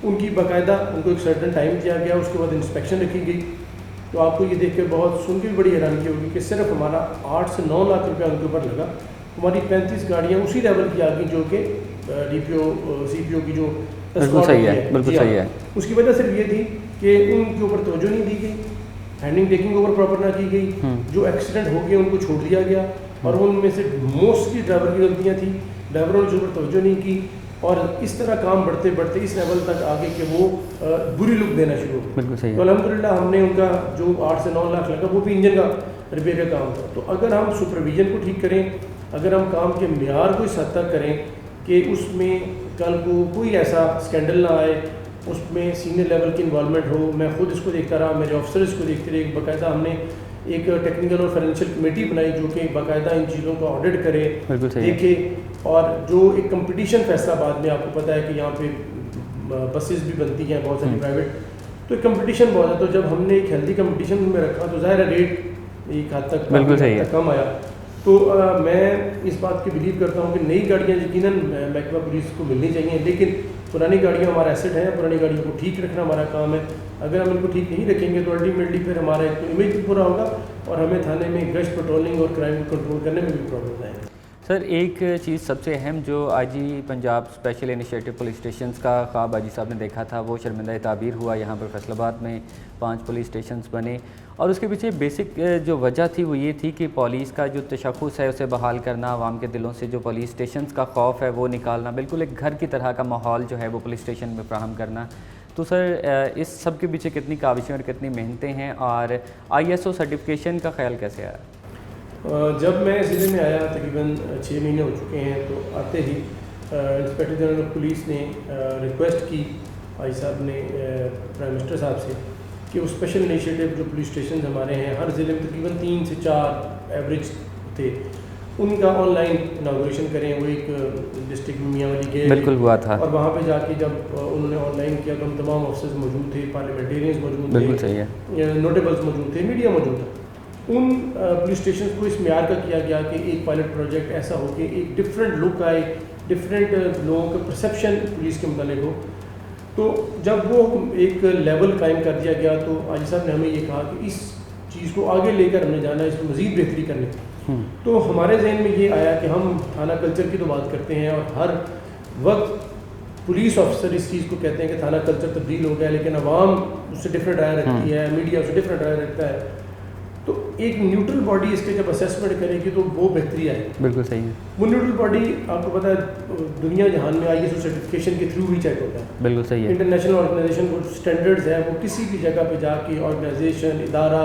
उनकी बाकायदा उनको एक सर्टन टाइम दिया गया, उसके बाद इंस्पेक्शन रखी गई। तो आपको ये देख कर बहुत सुन के भी बड़ी हैरानी होगी कि सिर्फ हमारा 8 से 9 लाख रुपया उनके ऊपर लगा। हमारी 35 गाड़ियाँ उसी लेवल की आ गई जो कि DPO CPO की जो बिल्कुल सही है, बिल्कुल सही है। उसकी वजह सिर्फ ये थी कि उनके ऊपर तवज्जो नहीं दी गई, हैंडलिंग टेकिंग ओवर प्रॉपर ना की गई, जो एक्सीडेंट हो गए उनको छोड़ दिया गया और उनमें से मोस्टली ड्राइवर की गलतियाँ थी, ड्राइवरों ने उस ऊपर तवज्जो नहीं की और इस तरह काम बढ़ते बढ़ते इस लेवल तक आगे कि वो बुरी लुक देना शुरू हो। बिल्कुल सही है। तो अल्हम्दुलिल्लाह हमने उनका जो 8 से 9 लाख लगा वो भी इंजन का रिपेयर का काम था। तो अगर हम सुपरविजन को ठीक करें, अगर हम काम के म्यार को इस हद तक करें कि उसमें कल को कोई ऐसा स्कैंडल ना आए, उसमें सीनियर लेवल की इन्वॉल्वमेंट हो। मैं खुद इसको देखता रहा, मेरे ऑफिसर इसको देखते रहे। बाकायदा हमने एक टेक्निकल और फाइनेंशियल कमेटी बनाई जो कि बाकायदा इन चीज़ों का ऑडिट करे, देखे। और जो एक कंपटीशन फैसलाबाद में आपको पता है कि यहाँ पे बसेस भी बनती हैं बहुत सारी प्राइवेट, तो एक कंपटीशन बहुत है। तो जब हमने एक हेल्दी कंपटीशन में रखा तो ज़ाहिर है रेट एक हद तक कम आया। तो मैं इस बात की बिलीव करता हूँ कि नई गाड़ियाँ यकीनन महकमा पुलिस को मिलनी चाहिए, लेकिन पुरानी गाड़ियाँ हमारा एसेट है, पुरानी गाड़ियों को ठीक रखना हमारा काम है। अगर हम इनको ठीक नहीं रखेंगे तो अल्टीमेटली फिर हमारा एक तो इमेज भी पूरा होगा और हमें थाने में गश्त पेट्रोलिंग और क्राइम को कंट्रोल करने में भी प्रॉब्लम आएगी। सर, एक चीज़ सबसे अहम जो IG Punjab special initiative police station का ख्वाब IG साहब ने देखा था वो शर्मिंदा ताबीर हुआ। यहाँ पर फैसलाबाद में 5 पुलिस स्टेशन बने और उसके पीछे बेसिक जो वजह थी वो ये थी कि पुलिस का जो तशख़्ख़ुस है उसे बहाल करना, आवाम के दिलों से जो पुलिस स्टेशन का खौफ है वो निकालना, बिल्कुल एक घर की तरह का माहौल जो है वो पुलिस स्टेशन में फ्राहम करना। तो सर इस सब के पीछे कितनी काविशें और कितनी मेहनतें हैं और ISO सर्टिफिकेशन का ख्याल कैसे आया? जब मैं ज़िले में आया तकरीबन 6 महीने हो चुके हैं, तो आते ही इंस्पेक्टर जनरल ऑफ पुलिस ने रिक्वेस्ट की आई साहब ने प्राइम मिनिस्टर साहब से कि वो स्पेशल इनिशिएटिव जो पुलिस स्टेशन हमारे हैं हर ज़िले में तकरीबन 3 से 4 एवरेज थे, उनका ऑनलाइन इनाग्रेशन करें। वो एक डिस्ट्रिक्ट में मियाँ वाली गए बिल्कुल हुआ था और वहाँ पे जाके जब उन्होंने ऑनलाइन किया तो हम तमाम ऑफिसर्स मौजूद थे, पार्लियामेंटेरियंस मौजूद थे, बिल्कुल सही है, नोटेबल्स मौजूद थे, मीडिया मौजूद था। उन पुलिस स्टेशन को इस म्यार का किया गया कि एक पायलट प्रोजेक्ट ऐसा हो कि एक डिफरेंट लुक आए, डिफरेंट लोगों का परसेप्शन पुलिस के मुतालिक हो। तो जब वो एक लेवल कायम कर दिया गया तो आजी साहब ने हमें ये कहा कि इस चीज़ को आगे लेकर हमने जाना है, इसको मज़ीद बेहतरी करनी। तो हमारे जहन में ये आया कि हम थाना कल्चर की तो बात करते हैं और हर वक्त पुलिस ऑफिसर इस चीज़ को कहते हैं कि थाना कल्चर तब्दील हो गया, लेकिन अवाम उससे डिफरेंट राय रखती है, मीडिया उससे डिफरेंट राय रखता है। तो एक न्यूट्रल बॉडी इसके जब असेसमेंट करेगी तो वो बेहतरी आएगी। बिल्कुल सही है। वो न्यूट्रल बॉडी आपको पता है दुनिया जहान में ISO सर्टिफिकेशन के थ्रू ही चेक होता है। बिल्कुल सही है। इंटरनेशनल ऑर्गेनाइजेशन को स्टैंडर्ड्स है, वो किसी भी जगह पे जाके ऑर्गेनाइजेशन इदारा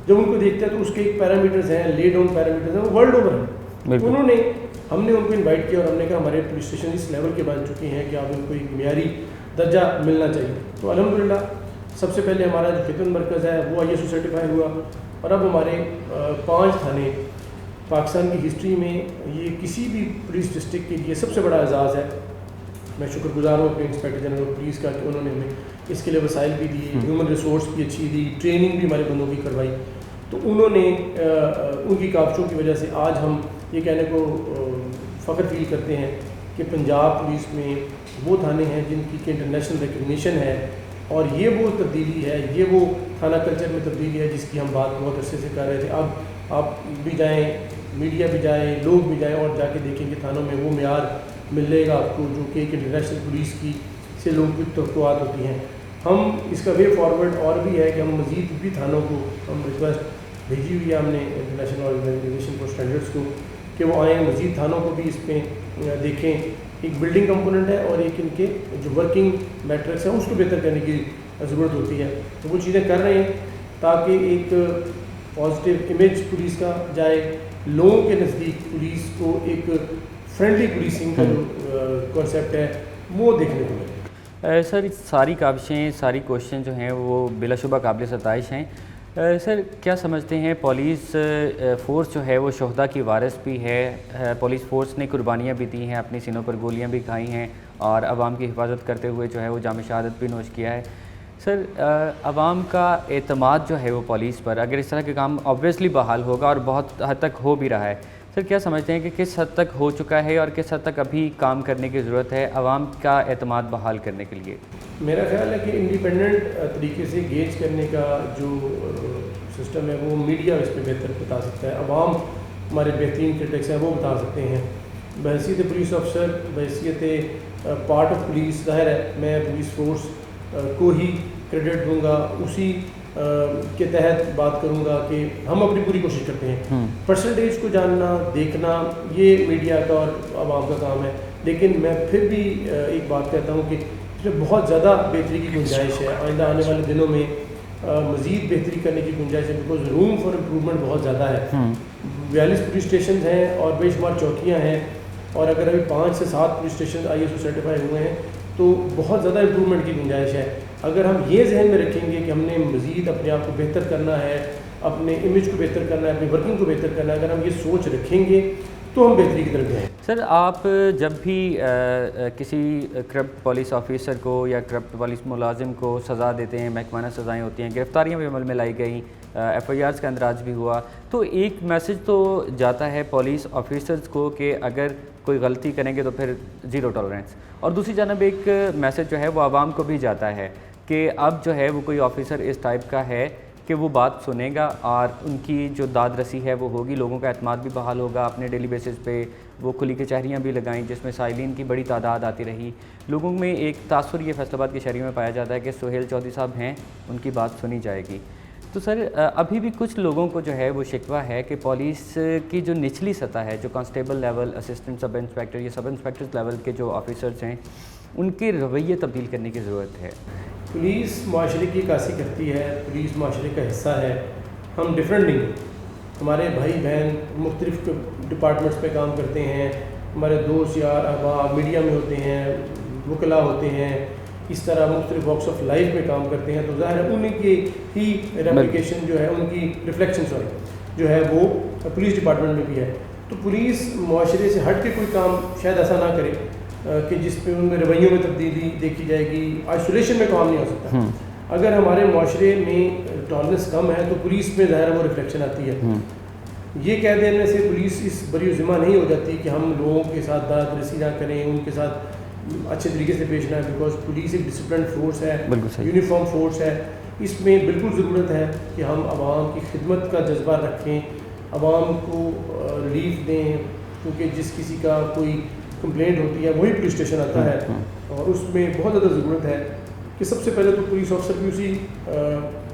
जब उनको देखते हैं तो उसके एक पैरामीटर्स हैं, ले डाउन पैरामीटर्स हैं, वो वर्ल्ड ओवर है। उन्होंने हमने उनको इनवाइट किया और हमने कहा हमारे पुलिस स्टेशन इस लेवल के बन चुके हैं कि आप उनको एक मियारी दर्जा मिलना चाहिए। तो अल्हम्दुलिल्लाह सबसे पहले हमारा जो खिदमत मरकज़ है वो ISO सर्टिफाई हुआ और अब हमारे 5 थाने पाकिस्तान की हिस्ट्री में, ये किसी भी पुलिस डिस्ट्रिक्ट के लिए सबसे बड़ा एजाज़ है। मैं शुक्रगुजार हूँ अपने इंस्पेक्टर जनरल ऑफ पुलिस का कि उन्होंने हमें इसके लिए वसाइल भी दिए, ह्यूमन रिसोर्स भी अच्छी दी, ट्रेनिंग भी हमारे बंदों की करवाई। तो उन्होंने उनकी काविशों की वजह से आज हम ये कहने को फ़ख्र फील करते हैं कि पंजाब पुलिस में वो थाने हैं जिनकी कि इंटरनेशनल रिकग्निशन है और ये वो तब्दीली है, ये वो थाना कल्चर में तब्दीली है जिसकी हम बात बहुत अरसे से कर रहे थे। अब आप भी जाएँ, मीडिया भी जाए, लोग भी जाएँ और जाके देखेंगे थानों में वो मेयार मिलेगा आपको जो कि एक इंटरनेशनल पुलिस की से लोगों की तवक्कुआत होती हैं। हम इसका वे फॉरवर्ड और भी है कि हम मज़ीद भी थानों को हम रिक्वेस्ट भेजी हुई है हमने इंटरनेशनल ऑर्गेनाइजेशन फॉर स्टैंडर्ड्स को कि वो आएँ, मज़ीद थानों को भी इस पर देखें। एक बिल्डिंग कंपोनेंट है और एक इनके जो वर्किंग मैट्रिक्स है उसको बेहतर करने की ज़रूरत होती है। तो वो चीज़ें कर रहे हैं ताकि एक पॉजिटिव इमेज पुलिस का जाए, लोगों के नज़दीक पुलिस को एक फ्रेंडली पुलिसिंग का जो कॉन्सेप्ट है वो देखने को मिले। सर सारी काविशें, सारी क्वेश्चन जो हैं वो बिलाशुबा काबिल सताइश हैं। सर क्या समझते हैं पुलिस फ़ोर्स जो है वो शोहदा की वारिस भी है, पुलिस फ़ोर्स ने कुर्बानियाँ भी दी हैं, अपनी सीनों पर गोलियाँ भी खाई हैं और आवाम की हिफाजत करते हुए जो है वो जाम शहादत भी नोश किया है। सर आवाम का एतमाद जो है वो पुलिस पर अगर इस तरह के काम ऑब्वियसली बहाल होगा और बहुत हद तक हो भी रहा है, सर क्या समझते हैं कि किस हद तक हो चुका है और किस हद तक अभी काम करने की ज़रूरत है आवाम का एतमाद बहाल करने के लिए? मेरा ख्याल है कि इंडिपेंडेंट तरीके से गेज करने का जो सिस्टम है वो मीडिया इस पर बेहतर बता सकता है, आवाम हमारे बेहतरीन क्रिटिक्स हैं वो बता सकते हैं। बहैसियत पुलिस अफसर, बहैसियत पार्ट ऑफ पुलिस, ज़ाहिर है मैं पुलिस फोर्स को ही क्रेडिट दूंगा, उसी के तहत बात करूंगा कि हम अपनी पूरी कोशिश करते हैं। परसेंटेज को जानना, देखना ये मीडिया का और आवाम का काम है, लेकिन मैं फिर भी एक बात कहता हूँ कि इसमें बहुत ज़्यादा बेहतरी की गुंजाइश है। आइंदा आने वाले दिनों में मज़ीद बेहतरी करने की गुंजाइश है, बिकॉज रूम फॉर इम्प्रूवमेंट बहुत ज़्यादा है। 42 पुलिस स्टेशन हैं और बेशुमार चौकियाँ हैं और अगर अभी 5 से 7 पुलिस स्टेशन ISO सर्टिफाई हुए हैं तो बहुत ज़्यादा इम्प्रूवमेंट की गुंजाइश है। अगर हम ये जहन में रखेंगे कि हमने मज़ीद अपने आप को बेहतर करना है, अपने इमेज को बेहतर करना है, अपनी वर्किंग को बेहतर करना है, अगर हम ये सोच रखेंगे तो हम बेहतरी की तरफ जाएँ। सर आप जब भी किसी करप्ट पुलिस ऑफिसर को या करप्ट पुलिस मुलाजिम को सज़ा देते हैं, महकमाना सज़ाएँ होती हैं, गिरफ्तारियाँ भी अमल में लाई गई, FIRs का अंदराज भी हुआ, तो एक मैसेज तो जाता है पुलिस ऑफिसर्स को कि अगर कोई गलती करेंगे तो फिर ज़ीरो टॉलरेंस, और दूसरी जानब एक मैसेज जो है वो आवाम को भी जाता है कि अब जो है वो कोई ऑफिसर इस टाइप का है कि वो बात सुनेगा और उनकी जो दाद रसी है वो होगी, लोगों का एतमाद भी बहाल होगा। अपने डेली बेसिस पे वो खुली कचहरियाँ भी लगाईं जिसमें साइलिन की बड़ी तादाद आती रही, लोगों में एक तासुर ये फैसलाबाद के शहरी में पाया जाता है कि सुहेल चौधरी साहब हैं, उनकी बात सुनी जाएगी। तो सर अभी भी कुछ लोगों को जो है वो शिकवा है कि पुलिस की जो निचली सतह है, जो constable level, assistant sub inspector या सब इंस्पेक्टर लेवल के जो ऑफिसर्स हैं, उनके रवैये तब्दील करने की ज़रूरत है। पुलिस माशरे की अक्कासी करती है, पुलिस माशरे का हिस्सा है, हम डिफरेंट नहीं हैं। हमारे भाई बहन मुख्तलिफ डिपार्टमेंट्स पे काम करते हैं, हमारे दोस्त यार अहबाब मीडिया में होते हैं, वकला होते हैं, इस तरह मुख्तलिफ वॉक्स ऑफ लाइफ में काम करते हैं, तो ज़ाहिर है उनकी ही रेप्लिकेशन जो है, उनकी रिफ्लेक्शन जो है वो पुलिस डिपार्टमेंट में भी है। तो पुलिस माशरे से हट के कोई काम शायद ऐसा ना करे कि जिस पे उनमें रवैयों में तब्दीली देखी जाएगी। आइसोलेशन में काम नहीं हो सकता। अगर हमारे माशरे में टॉलरेंस कम है तो पुलिस में ज़ाहिर वो रिफ्लेक्शन आती है। ये कह देने से पुलिस इस बरी ज़िम्मा नहीं हो जाती कि हम लोगों के साथ दाद रसी ना करें, उनके साथ अच्छे तरीके से पेश ना है, बिकॉज पुलिस एक डिसिप्लिन फोर्स है, यूनिफॉर्म फोर्स है। इसमें बिल्कुल ज़रूरत है कि हम आवाम की खिदमत का जज्बा रखें, आवाम को रिलीफ दें, क्योंकि जिस किसी का कोई कंप्लेंट होती है वही पुलिस स्टेशन आता है और उसमें बहुत ज़्यादा ज़रूरत है कि सबसे पहले तो पुलिस ऑफिसर भी उसी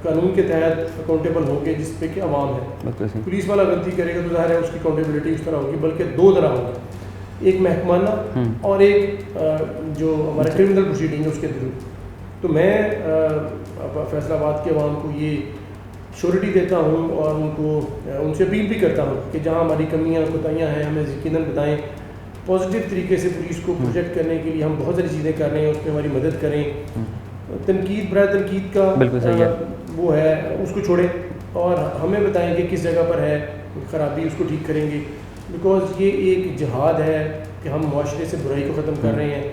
कानून के तहत अकाउंटेबल होंगे जिस पे कि आवाम है। पुलिस वाला गलती करेगा तो ज़ाहिर है उसकी अकाउंटेबिलिटी उस तरह होगी, बल्कि दो तरह होगा, एक महकमाना और एक जो हमारा क्रिमिनल प्रोसीडिंग है उसके थ्रू। तो मैं फैसलाबाद के आवाम को ये श्योरिटी देता हूँ और उनसे अपील भी करता हूँ कि जहाँ हमारी कमियाँ कोताहियाँ हैं हमें यकीनन बताएं। पॉजिटिव तरीके से पुलिस को प्रोजेक्ट करने के लिए हम बहुत सारी चीज़ें कर रहे हैं, उसमें हमारी मदद करें। तनकीद बराए तनकीद का बिल्कुल सही है, वो है, उसको छोड़ें और हमें बताएं कि किस जगह पर है ख़राबी, उसको ठीक करेंगे। बिकॉज ये एक जिहाद है कि हम मुआशरे से बुराई को ख़त्म कर रहे हैं।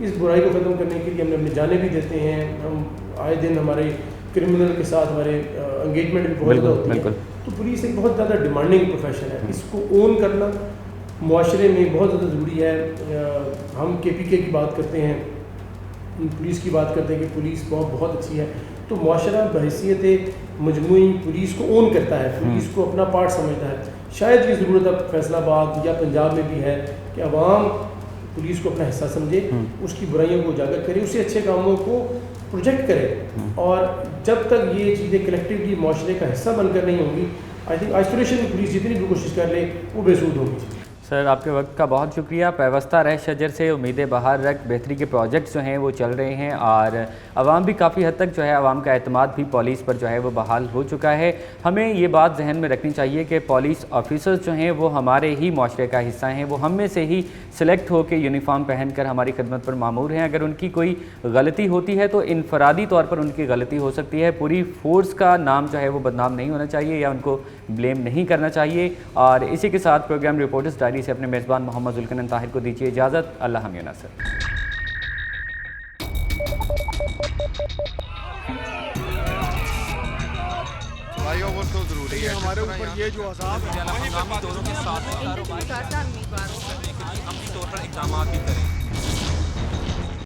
इस बुराई को ख़त्म करने के लिए हम अपनी जानें भी देते हैं। हम आए दिन हमारे क्रिमिनल के साथ हमारे एंगेजमेंट भी बहुत ज़्यादा होती है। तो पुलिस एक बहुत ज़्यादा डिमांडिंग प्रोफेशन है, इसको ओन करना मुआशरे में बहुत ज़्यादा ज़रूरी है। हम KPK की बात करते हैं, पुलिस की बात करते हैं कि पुलिस बहुत अच्छी है, तो मुआशरा बहैसियत मजमूई पुलिस को ओन करता है, पुलिस को अपना पार्ट समझता है। शायद ये ज़रूरत अब फैसलाबाद या पंजाब में भी है कि अवाम पुलिस को अपना हिस्सा समझे, उसकी बुराइयों को उजागर करे, उसे अच्छे कामों को प्रोजेक्ट करे। और जब तक ये चीज़ें कलेक्टिवली मुआशरे का हिस्सा बनकर नहीं होंगी, आई थिंक आइसोलेशन में पुलिस जितनी भी कोशिश कर ले वो बेसूद होगी। सर आपके वक्त का बहुत शुक्रिया। पैवस्ता रह शजर से उम्मीदें बाहर रख बेहतरी के प्रोजेक्ट्स जो हैं वो चल रहे हैं और आवाम भी काफ़ी हद तक जो है आवाम का एतमाद भी पुलिस पर जो है वो बहाल हो चुका है। हमें ये बात जहन में रखनी चाहिए कि पुलिस ऑफिसर्स जो हैं वो हमारे ही मुआशरे का हिस्सा हैं, वो हम में से ही सिलेक्ट होकर यूनिफॉर्म पहनकर हमारी खिदमत पर मामूर हैं। अगर उनकी कोई गलती होती है तो इनफरादी तौर पर उनकी गलती हो सकती है, पूरी फोर्स का नाम जो है वो बदनाम नहीं होना चाहिए या उनको ब्लेम नहीं करना चाहिए। और इसी के साथ प्रोग्राम रिपोर्टर्स डायरी से अपने मेज़बान मोहम्मद जुल्कनैन ताहिर को दीजिए इजाज़त। अल्लाह हम नासिर। भाइयों वो तो जरूरी है हमारे ऊपर ये जो दोनों के साथ उम्मीदवारों अपनी तौर पर इक़दाम भी करें।